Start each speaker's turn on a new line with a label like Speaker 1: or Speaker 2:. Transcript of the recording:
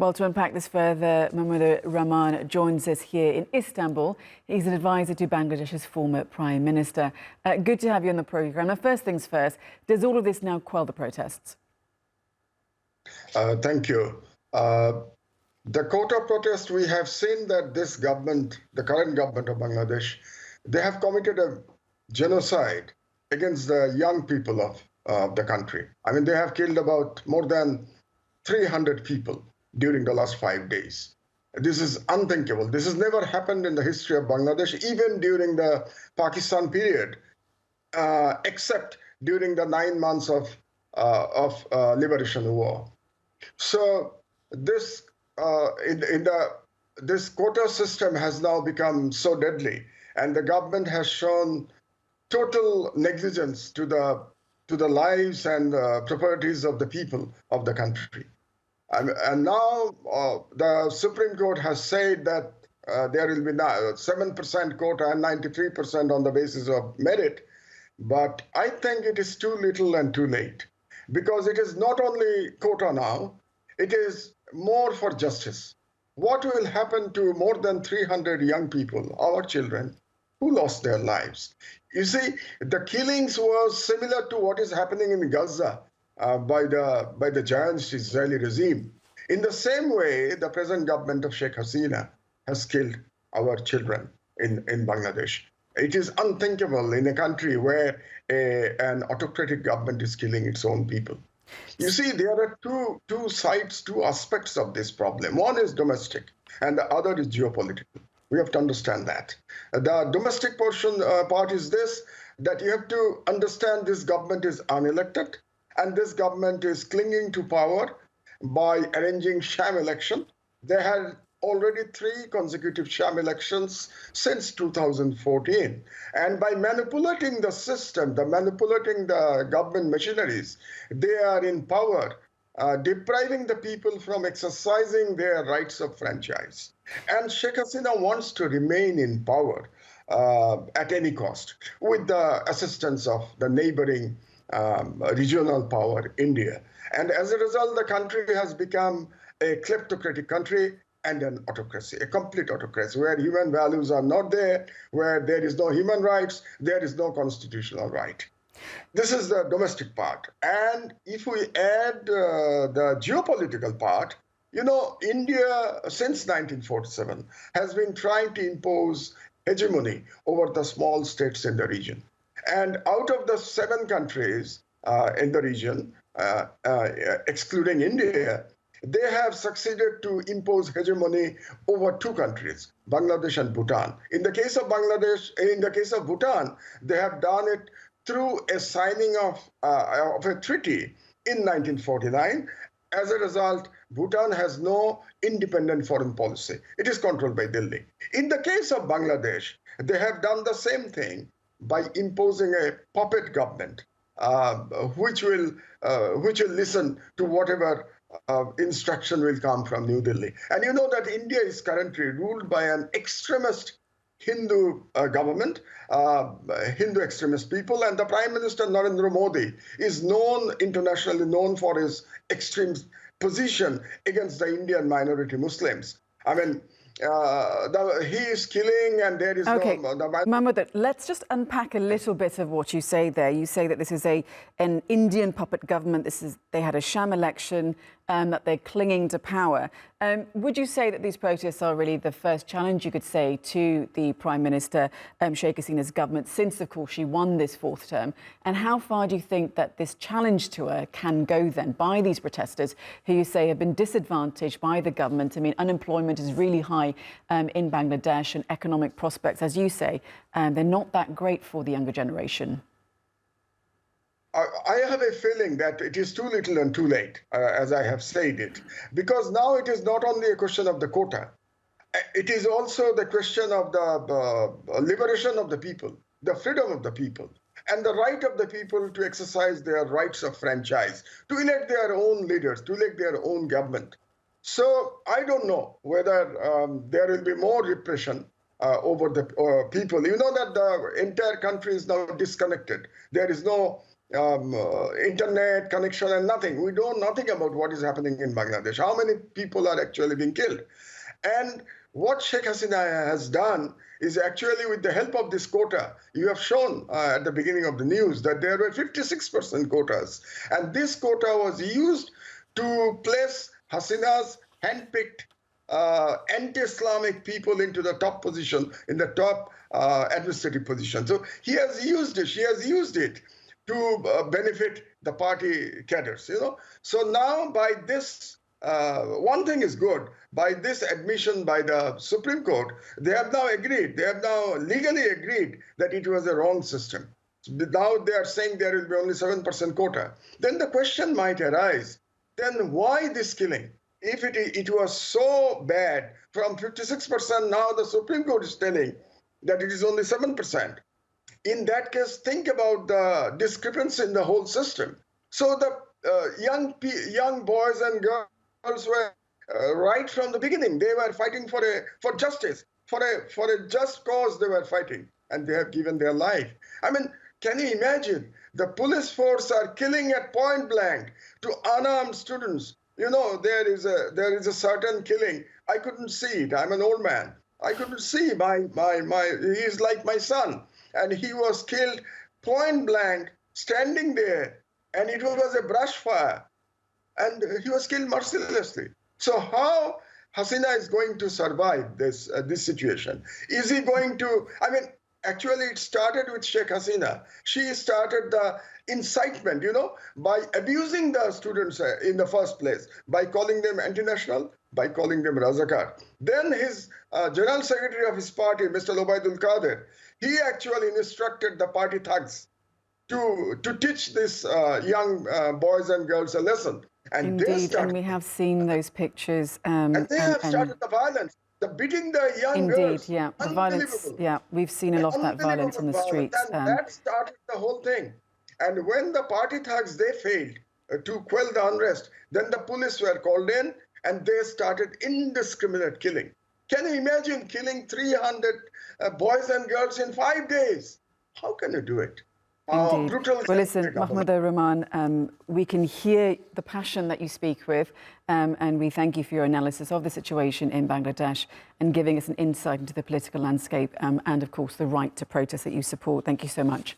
Speaker 1: Well, to unpack this further, Mahmoud Rahman joins us here in Istanbul. He's an advisor to Bangladesh's former Prime Minister. Good to have you on the programme. Now, first things first, does all of this now quell the protests?
Speaker 2: Thank you. The quota protest, we have seen that this government, the current government of Bangladesh, they have committed a genocide against the young people of the country. I mean, they have killed about more than 300 people during the last 5 days. This is unthinkable. This has never happened in the history of Bangladesh, even during the Pakistan period, except during the 9 months of liberation war. So this this quota system has now become so deadly, and the government has shown total negligence to the lives and properties of the people of the country. And now the Supreme Court has said that there will be now 7% quota and 93% on the basis of merit. But I think it is too little and too late, because it is not only quota now, it is more for justice. What will happen to more than 300 young people, our children, who lost their lives? You see, the killings were similar to what is happening in Gaza by the giant Israeli regime. In the same way, the present government of Sheikh Hasina has killed our children in Bangladesh. It is unthinkable in a country where an autocratic government is killing its own people. You see, there are two sides, two aspects of this problem. One is domestic, and the other is geopolitical. We have to understand that. The domestic part is this, that you have to understand this government is unelected, and this government is clinging to power by arranging sham election. They had already 3 consecutive sham elections since 2014. And by manipulating the system, manipulating the government machineries, they are in power, depriving the people from exercising their rights of franchise. And Sheikh Hasina wants to remain in power at any cost, with the assistance of the neighboring regional power, India. And as a result, the country has become a kleptocratic country and an autocracy, a complete autocracy, where human values are not there, where there is no human rights, there is no constitutional right. This is the domestic part. And if we add the geopolitical part, you know, India, since 1947, has been trying to impose hegemony over the small states in the region. And out of the 7 countries in the region, excluding India, they have succeeded to impose hegemony over 2 countries, Bangladesh and Bhutan. In the case of Bhutan, they have done it through a signing of a treaty in 1949. As a result, Bhutan has no independent foreign policy. It is controlled by Delhi. In the case of Bangladesh, they have done the same thing by imposing a puppet government, which will listen to whatever instruction will come from New Delhi. And you know that India is currently ruled by an extremist Hindu government, Hindu extremist people, and the Prime Minister Narendra Modi is internationally known for his extreme position against the Indian minority Muslims. I mean, he is killing, and there is
Speaker 1: okay.
Speaker 2: no...
Speaker 1: Mahmoud, let's just unpack a little bit of what you say there. You say that this is an Indian puppet government. They had a sham election, that they're clinging to power. Would you say that these protests are really the first challenge, you could say, to the Prime Minister, Sheikh Hasina's government, since, of course, she won this 4th term? And how far do you think that this challenge to her can go then by these protesters, who you say have been disadvantaged by the government? I mean, unemployment is really high in Bangladesh, and economic prospects, as you say, they're not that great for the younger generation.
Speaker 2: I have a feeling that it is too little and too late, as I have said it, because now it is not only a question of the quota. It is also the question of the liberation of the people, the freedom of the people, and the right of the people to exercise their rights of franchise, to elect their own leaders, to elect their own government. So I don't know whether there will be more repression over the people. You know that the entire country is now disconnected. There is no internet connection and nothing. We know nothing about what is happening in Bangladesh, how many people are actually being killed. And what Sheikh Hasina has done is actually, with the help of this quota, you have shown at the beginning of the news that there were 56% quotas. And this quota was used to place Hasina's handpicked anti-Islamic people into the top position, in the top administrative position. So he has used it, she has used it to benefit the party cadres, So now by this, one thing is good, by this admission by the Supreme Court, they have now agreed, they have now legally agreed that it was a wrong system. Now they are saying there will be only 7% quota. Then the question might arise, then why this killing? If it was so bad, from 56%, now the Supreme Court is telling that it is only 7%. In that case, think about the discrepancy in the whole system. So the young boys and girls were right from the beginning. They were fighting for justice, for a just cause. They were fighting, and they have given their life. I mean, can you imagine? The police force are killing at point blank to unarmed students. There is a certain killing. I couldn't see it. I'm an old man. I couldn't see he's like my son. And he was killed point blank, standing there. And it was a brush fire. And he was killed mercilessly. So how Hasina is going to survive this situation? Is he going to, actually it started with Sheikh Hasina. She started the incitement, by abusing the students in the first place, by calling them anti-national, by calling them Razakar. Then his general secretary of his party, Mr. Obaidul Qadir, he actually instructed the party thugs to teach these young boys and girls a lesson. And
Speaker 1: indeed, and we have seen those pictures.
Speaker 2: And they have started the violence, the beating the young girls.
Speaker 1: Indeed, yeah, the violence, yeah, we've seen a lot of that violence on the streets.
Speaker 2: And that started the whole thing. And when the party thugs, they failed to quell the unrest, then the police were called in and they started indiscriminate killing. Can you imagine killing 300 boys and girls in 5 days? How can you do it?
Speaker 1: Indeed. Well, listen, Mahmoud Rahman, we can hear the passion that you speak with, and we thank you for your analysis of the situation in Bangladesh and giving us an insight into the political landscape and, of course, the right to protest that you support. Thank you so much.